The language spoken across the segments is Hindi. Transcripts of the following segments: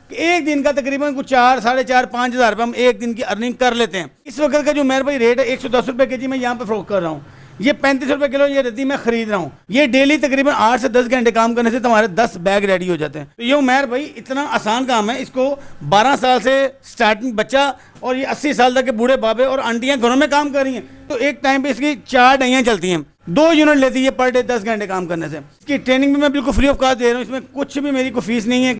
कि एक दिन का तकरीबन कुछ 4, 4.5, 5 हज़ार रुपये हम एक दिन की अर्निंग कर लेते हैं। इस वक्त का जो मेरे भाई रेट है 110 रुपये के जी मैं यहाँ पे फरोख्त कर रहा हूँ। ये 35 रुपये किलो ये रद्दी मैं खरीद रहा हूँ। ये डेली तकरीबन 8 से 10 घंटे काम करने से तुम्हारे 10 बैग रेडी हो जाते हैं। तो ये उमैर भाई इतना आसान काम है। इसको 12 साल से स्टार्टिंग बच्चा और ये 80 साल तक के बूढ़े बाबे और आंटियाँ घरों में काम कर रही हैं। तो एक टाइम पे इसकी 4 डाइयाँ चलती हैं, 2 यूनिट लेती है पर डे 10 घंटे काम करने से। इसकी ट्रेनिंग भी मैं बिल्कुल फ्री ऑफ कॉस्ट दे रहा हूँ, इसमें कुछ भी मेरी कोई फीस नहीं है।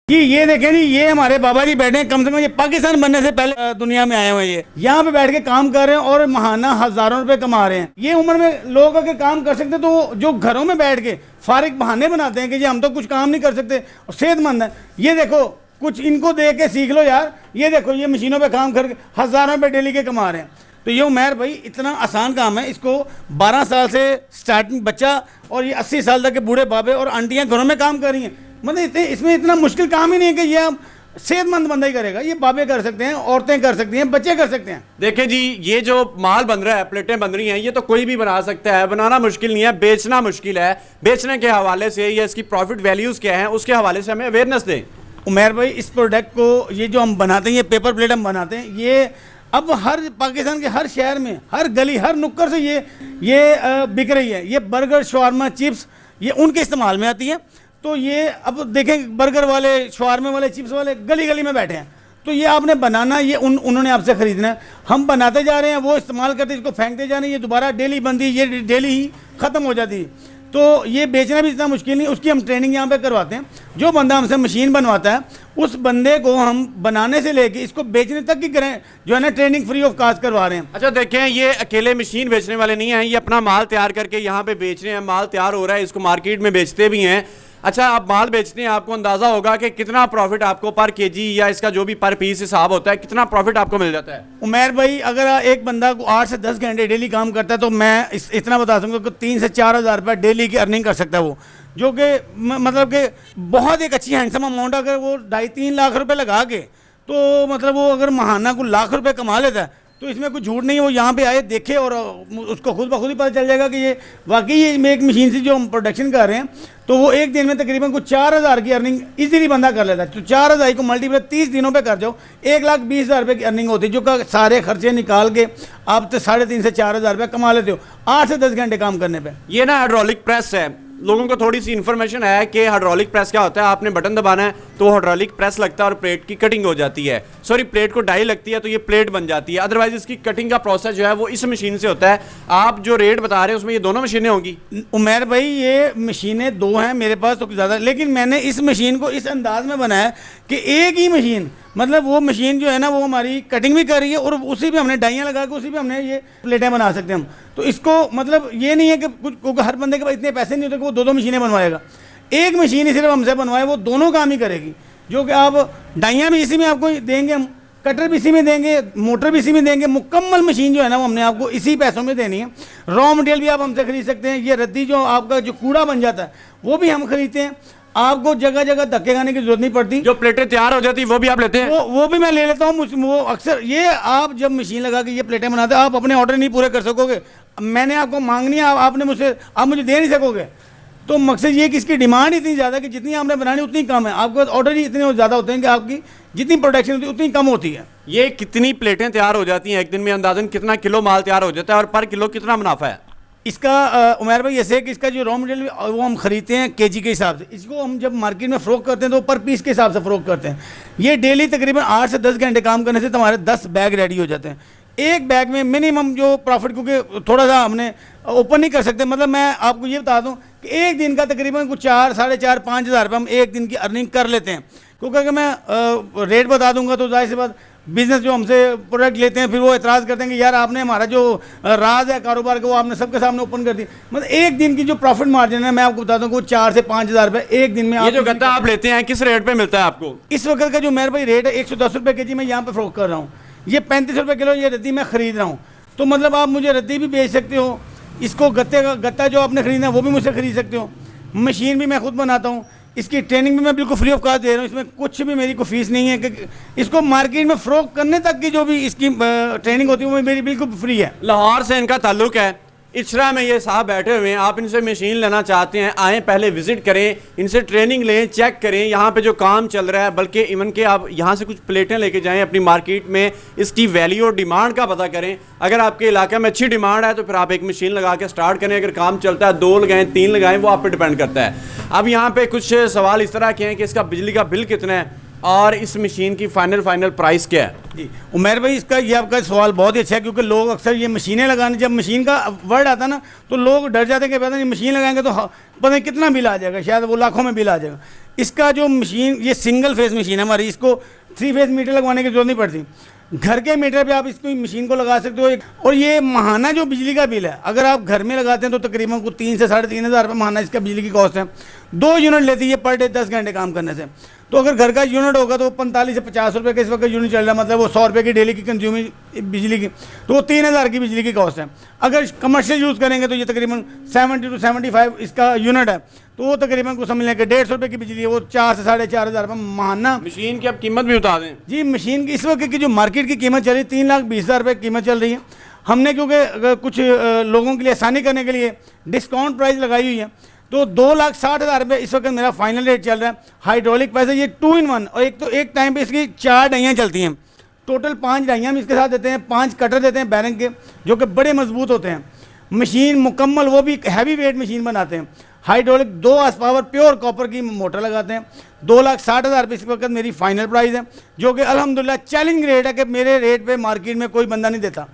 कि ये देखें जी, ये हमारे बाबा जी बैठे हैं, कम से कम ये पाकिस्तान बनने से पहले दुनिया में आए हुए हैं। ये यहाँ पे बैठ के काम कर रहे हैं और महाना हजारों रुपए कमा रहे हैं। ये उम्र में लोग अगर काम कर सकते तो जो घरों में बैठ के फारिग बहाने बनाते हैं कि जी हम तो कुछ काम नहीं कर सकते और सेहतमंद है, ये देखो कुछ इनको देख के सीख लो यार। ये देखो ये मशीनों पर काम करके हजारों रुपये डेली के कमा रहे हैं। तो ये उमैर भाई इतना आसान काम है। इसको 12 साल से स्टार्टिंग बच्चा और ये 80 साल तक के बूढ़े बाबे और आंटियाँ घरों में काम कर रही हैं। मतलब इसमें इतना मुश्किल काम ही नहीं है कि ये आप सेहतमंद बंदा ही करेगा। ये बाबे कर सकते हैं, औरतें कर सकती हैं, बच्चे कर सकते हैं। देखें जी, ये जो माल बन रहा है, प्लेटें बन रही हैं, ये तो कोई भी बना सकता है। बनाना मुश्किल नहीं है, बेचना मुश्किल है। बेचने के हवाले से या इसकी प्रॉफिट वैल्यूज़ क्या हैं उसके हवाले से हमें अवेयरनेस दें। उमैर भाई इस प्रोडक्ट को ये जो हम बनाते हैं, ये पेपर प्लेट हम बनाते हैं, ये अब हर पाकिस्तान के हर शहर में, हर गली, हर नुक्कड़ से ये बिक रही है। ये बर्गर, शवारमा, चिप्स ये उनके इस्तेमाल में आती है। तो ये अब देखें बर्गर वाले, शवारमे वाले, चिप्स वाले गली गली में बैठे हैं। तो ये आपने बनाना, ये उन्होंने आपसे ख़रीदना है। हम बनाते जा रहे हैं, वो इस्तेमाल करते, इसको फेंकते जा रहे हैं। ये दोबारा डेली बनती है, ये डेली ही ख़त्म हो जाती है। तो ये बेचना भी इतना मुश्किल नहीं, उसकी हम ट्रेनिंग यहाँ पे करवाते हैं। जो बंदा हमसे मशीन बनवाता है उस बंदे को हम बनाने से लेके इसको बेचने तक की करें जो है ना ट्रेनिंग फ्री ऑफ कॉस्ट करवा रहे हैं। अच्छा देखें, ये अकेले मशीन बेचने वाले नहीं हैं, ये अपना माल तैयार करके यहाँ पे बेच रहे हैं। माल तैयार हो रहा है, इसको मार्केट में बेचते भी हैं। अच्छा, आप माल बेचते हैं, आपको अंदाजा होगा कि कितना प्रॉफिट आपको पर केजी या इसका जो भी पर पीस हिसाब होता है, कितना प्रॉफिट आपको मिल जाता है? उमैर भाई अगर एक बंदा को 8 से 10 घंटे डेली काम करता है तो मैं इतना बता दूंगा कि 3 से 4 हज़ार रुपये डेली की अर्निंग कर सकता है वो, जो कि मतलब कि बहुत एक अच्छी हैंडसम अमाउंट। अगर वो 2.5-3 लाख रुपए लगा के तो मतलब वो अगर महाना को लाख रुपए कमा लेता है तो इसमें कुछ झूठ नहीं है। वो यहाँ पे आए, देखे और उसको खुद ब खुद ही पता चल जाएगा कि ये वाकई ये एक मशीन से जो हम प्रोडक्शन कर रहे हैं तो वो एक दिन में तकरीबन कुछ 4,000 की अर्निंग इजीली बंदा कर लेता है। तो 4,000 को मल्टीप्लाई 30 दिनों पे कर जाओ, 1,20,000 रुपये की अर्निंग होती है, जो का सारे खर्चे निकाल के आप तो 3,500 से 4,000 रुपये कमा लेते हो 8 से 10 घंटे काम करने पर। ये ना हाइड्रोलिक प्रेस है, लोगों को थोड़ी सी इन्फॉर्मेशन है कि हाइड्रोलिक प्रेस क्या होता है। आपने बटन दबाना है तो हाइड्रोलिक प्रेस लगता है और प्लेट की कटिंग हो जाती है। सॉरी, प्लेट को डाई लगती है तो ये प्लेट बन जाती है। अदरवाइज इसकी कटिंग का प्रोसेस जो है वो इस मशीन से होता है। आप जो रेट बता रहे हैं उसमें ये दोनों मशीनें होंगी? उमैर भाई ये मशीनें 2 हैं मेरे पास तो ज़्यादा, लेकिन मैंने इस मशीन को इस अंदाज में बनाया कि एक ही मशीन, मतलब वो मशीन जो है ना वो हमारी कटिंग भी कर रही है और उसी पे हमने डाइयाँ लगा के उसी पे हमने ये प्लेटें बना सकते हैं हम। तो इसको मतलब ये नहीं है कि कुछ हर बंदे के पास इतने पैसे नहीं होते कि वो 2-2 मशीनें बनवाएगा। एक मशीन ही सिर्फ हमसे बनवाए, वो दोनों काम ही करेगी। जो कि आप डाइयाँ भी इसी में आपको देंगे, हम कटर भी इसी में देंगे, मोटर भी इसी में देंगे। मुकम्मल मशीन जो है ना वो हमने आपको इसी पैसों में देनी है। रॉ मटेरियल भी आप हमसे खरीद सकते हैं। ये रद्दी जो आपका जो कूड़ा बन जाता है वो भी हम खरीदते हैं। आपको जगह जगह धक्के खाने की जरूरत नहीं पड़ती। जो प्लेटें तैयार हो जाती है वो भी आप लेते हैं? वो भी मैं ले लेता हूँ। वो अक्सर ये आप जब मशीन लगा के ये प्लेटें बनाते हैं आप अपने ऑर्डर नहीं पूरे कर सकोगे। मैंने आपको मांगनी है, आपने मुझसे, आप मुझे दे नहीं सकोगे। तो मकसद ये कि इसकी डिमांड इतनी ज़्यादा कि जितनी आपने बनानी उतनी कम है। आपके ऑर्डर ही इतने ज़्यादा होते हैं कि आपकी जितनी प्रोडक्शन होती है उतनी कम होती है। ये कितनी प्लेटें तैयार हो जाती हैं एक दिन में? अंदाजन कितना किलो माल तैयार हो जाता है और पर किलो कितना मुनाफा है इसका? उमैर भाई ऐसे है कि इसका जो रॉ मटेरियल वो हम खरीदते हैं केजी के हिसाब से। इसको हम जब मार्केट में फ़रोख्त करते हैं तो पर पीस के हिसाब से फ़रोख्त करते हैं। ये डेली तकरीबन 8 से 10 घंटे काम करने से तुम्हारे 10 बैग रेडी हो जाते हैं। एक बैग में मिनिमम जो प्रॉफिट, क्योंकि थोड़ा सा हमने ओपन नहीं कर सकते, मतलब मैं आपको ये बता दूं कि एक दिन का तकरीबन कुछ 4, 4.5, 5 हज़ार रुपये हम एक दिन की अर्निंग कर लेते हैं। क्योंकि अगर मैं रेट बता दूंगा तो जाहिर सी बात बिजनेस जो हमसे प्रोडक्ट लेते हैं फिर वो एतराज़ करते हैं कि यार आपने हमारा जो राज है कारोबार का वो आपने सबके सामने ओपन कर दी। मतलब एक दिन की जो प्रॉफिट मार्जिन है मैं आपको बताता हूँ 4 से 5 हज़ार रुपये एक दिन में। ये जो गत्ता आप लेते हैं किस रेट पे मिलता है आपको? इस वक्त का जो मेरे भाई रेट है 110 रुपये के जी मैं यहाँ पे फरोख्त कर रहा हूँ। ये 35 रुपये किलो ये रद्दी मैं ख़रीद रहा हूँ। तो मतलब आप मुझे रद्दी भी बेच सकते हो, इसको गत्ता जो आपने ख़रीदना है वो भी मुझसे ख़रीद सकते हो। मशीन भी मैं खुद बनाता हूँ, इसकी ट्रेनिंग भी मैं बिल्कुल फ्री ऑफ कॉस्ट दे रहा हूँ। इसमें कुछ भी मेरी कोई फीस नहीं है कि इसको मार्केट में फ़रोख्त करने तक की जो भी इसकी ट्रेनिंग होती है वो मेरी बिल्कुल फ्री है। लाहौर से इनका ताल्लुक है, इचरा में ये साहब बैठे हुए हैं, आप इनसे मशीन लेना चाहते हैं, आए पहले विजिट करें, इनसे ट्रेनिंग लें, चेक करें यहाँ पे जो काम चल रहा है, बल्कि इवन के आप यहाँ से कुछ प्लेटें लेके जाएं अपनी मार्केट में, इसकी वैल्यू और डिमांड का पता करें। अगर आपके इलाके में अच्छी डिमांड है तो फिर आप एक मशीन लगा के स्टार्ट करें। अगर काम चलता है 2 लगाएं 3 लगाएं, वो आप पे डिपेंड करता है। अब यहाँ पे कुछ सवाल इस तरह के हैं कि इसका बिजली का बिल कितना है और इस मशीन की फाइनल प्राइस क्या है। जी उमेर भाई, इसका ये आपका सवाल बहुत ही अच्छा है, क्योंकि लोग अक्सर ये मशीनें लगाने, जब मशीन का वर्ड आता है ना तो लोग डर जाते हैं कि पता नहीं मशीन लगाएंगे तो पता नहीं कितना बिल आ जाएगा, शायद वो लाखों में बिल आ जाएगा। इसका जो मशीन, ये सिंगल फेस मशीन है हमारी, इसको 3 फेस मीटर लगवाने की जरूरत नहीं पड़ती। घर के मीटर पे आप इसको मशीन को लगा सकते हो। और ये माहाना जो बिजली का बिल है, अगर आप घर में लगाते हैं तो तकरीबन को 3 से 3,500 रुपये माहाना इसका बिजली की कॉस्ट है। 2 यूनिट लेती है पर डे 10 घंटे काम करने से। तो अगर घर का यूनिट होगा तो 45 से 50 रुपये का इस वक्त यूनिट चल रहा है, मतलब वो 100 रुपये की डेली की कंज्यूमिंग बिजली की, तो वो 3,000 की बिजली की कॉस्ट है। अगर कमर्शियल यूज़ करेंगे तो ये तकरीबन 70 to 75 इसका यूनिट है, तो वो तकरीबन को समझ लें कि 150 रुपये की बिजली है, वो 4 से 4,500 रुपये माहाना। मशीन की अब कीमत भी बता दें जी। मशीन की इस वक्त की जो मार्केट की कीमत चल रही है 3,20,000 रुपये कीमत चल रही है। हमने क्योंकि कुछ लोगों के लिए आसानी करने के लिए डिस्काउंट प्राइस लगाई हुई है, तो 2,60,000 रुपये इस वक्त मेरा फाइनल रेट चल रहा है। हाइड्रोलिक पैसे ये 2 in 1, और एक टाइम पे इसकी 4 डाइयाँ चलती हैं। टोटल 5 डाइयाँ हम इसके साथ देते हैं, 5 कटर देते हैं बैरंग के, जो कि बड़े मजबूत होते हैं। मशीन मुकम्मल, वो भी हैवी वेट मशीन बनाते हैं। Hydraulic 2 horse power pure copper की मोटर लगाते हैं। 2,60,000 रुपये इस वक्त मेरी फाइनल प्राइस है, जो कि अल्हम्दुलिल्लाह चैलेंजिंग रेट है कि मेरे रेट पे मार्केट में कोई बंदा नहीं देता।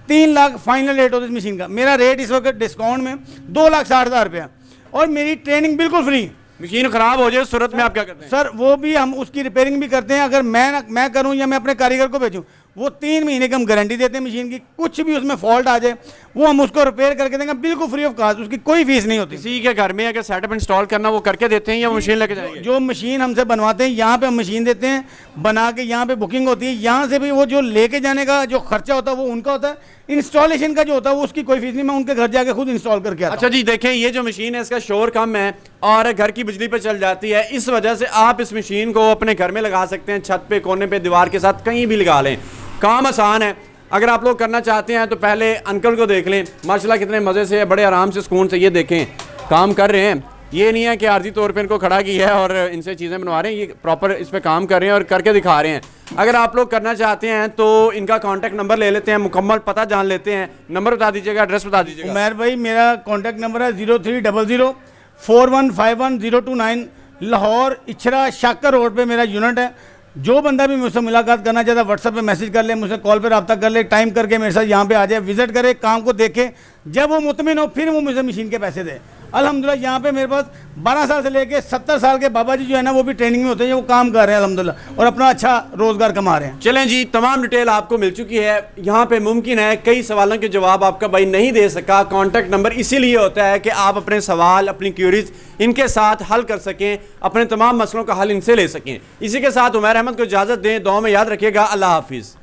3 लाख फाइनल रेट होता है इस मशीन का। मेरा रेट इस वक्त डिस्काउंट में 2,60,000 रुपये है, और मेरी ट्रेनिंग बिल्कुल फ्री। मशीन खराब हो जाए सूरत में आप क्या करते हैं? सर वो भी हम उसकी रिपेयरिंग भी करते हैं। अगर मैं करूं या मैं अपने कारीगर को भेजूं, वो 3 महीने की हम गारंटी देते हैं मशीन की। कुछ भी उसमें फॉल्ट आ जाए वो हम उसको रिपेयर करके देंगे बिल्कुल फ्री ऑफ कॉस्ट, उसकी कोई फीस नहीं होती। किसी के घर में अगर सेटअप इंस्टॉल करना वो करके देते हैं या मशीन लेके जाएंगे? जो मशीन हमसे बनवाते हैं यहाँ पे हम मशीन देते हैं बना के, यहाँ पे बुकिंग होती है। यहाँ से भी वो जो लेके जाने का जो खर्चा होता है वो उनका होता है। इंस्टॉलेशन का जो होता है वो उसकी कोई फीस नहीं, मैं उनके घर जाके खुद इंस्टॉल करके आता हूं। अच्छा जी, देखें ये जो मशीन है इसका शोर कम है और घर की बिजली पे चल जाती है। इस वजह से आप इस मशीन को अपने घर में लगा सकते हैं, छत पे, कोने पे, दीवार के साथ कहीं भी लगा लें। काम आसान है। अगर आप लोग करना चाहते हैं तो पहले अंकल को देख लें, माशाल्लाह कितने मज़े से, बड़े आराम से, सुकून से ये देखें काम कर रहे हैं। ये नहीं है कि आर्जी तौर पे इनको खड़ा किया है और इनसे चीज़ें बनवा रहे हैं, ये प्रॉपर इस पर काम कर रहे हैं और करके दिखा रहे हैं। अगर आप लोग करना चाहते हैं तो इनका कॉन्टैक्ट नंबर ले लेते हैं, मुकम्मल पता जान लेते हैं। नंबर बता दीजिएगा, एड्रेस बता दीजिएगा। उमैर भाई, मेरा कॉन्टैक्ट नंबर है 03004151 लाहौर इचरा शाकर रोड पे मेरा यूनिट है। जो बंदा भी मुझसे मुलाकात करना चाहता है व्हाट्सएप पे मैसेज कर ले, मुझसे कॉल पे रब्ता कर ले, टाइम करके मेरे साथ यहाँ पे आ जाए, विजिट करे, काम को देखे। जब वो मुतमिन हो फिर वो मुझे मशीन के पैसे दे। अल्हम्दुलिल्लाह यहाँ पे मेरे पास 12 साल से लेके 70 साल के बाबा जी जो है ना, वो भी ट्रेनिंग में होते हैं, वो काम कर रहे हैं अल्हम्दुलिल्लाह और अपना अच्छा रोजगार कमा रहे हैं। चलें जी, तमाम डिटेल आपको मिल चुकी है। यहाँ पे मुमकिन है कई सवालों के जवाब आपका भाई नहीं दे सका। कॉन्टैक्ट नंबर इसीलिए होता है कि आप अपने सवाल, अपनी क्यूरीज इनके साथ हल कर सकें, अपने तमाम मसलों का हल इनसे ले सकें। इसी के साथ उमैर अहमद को इजाज़त दें। दुआ में याद रखिएगा। अल्लाह हाफिज़।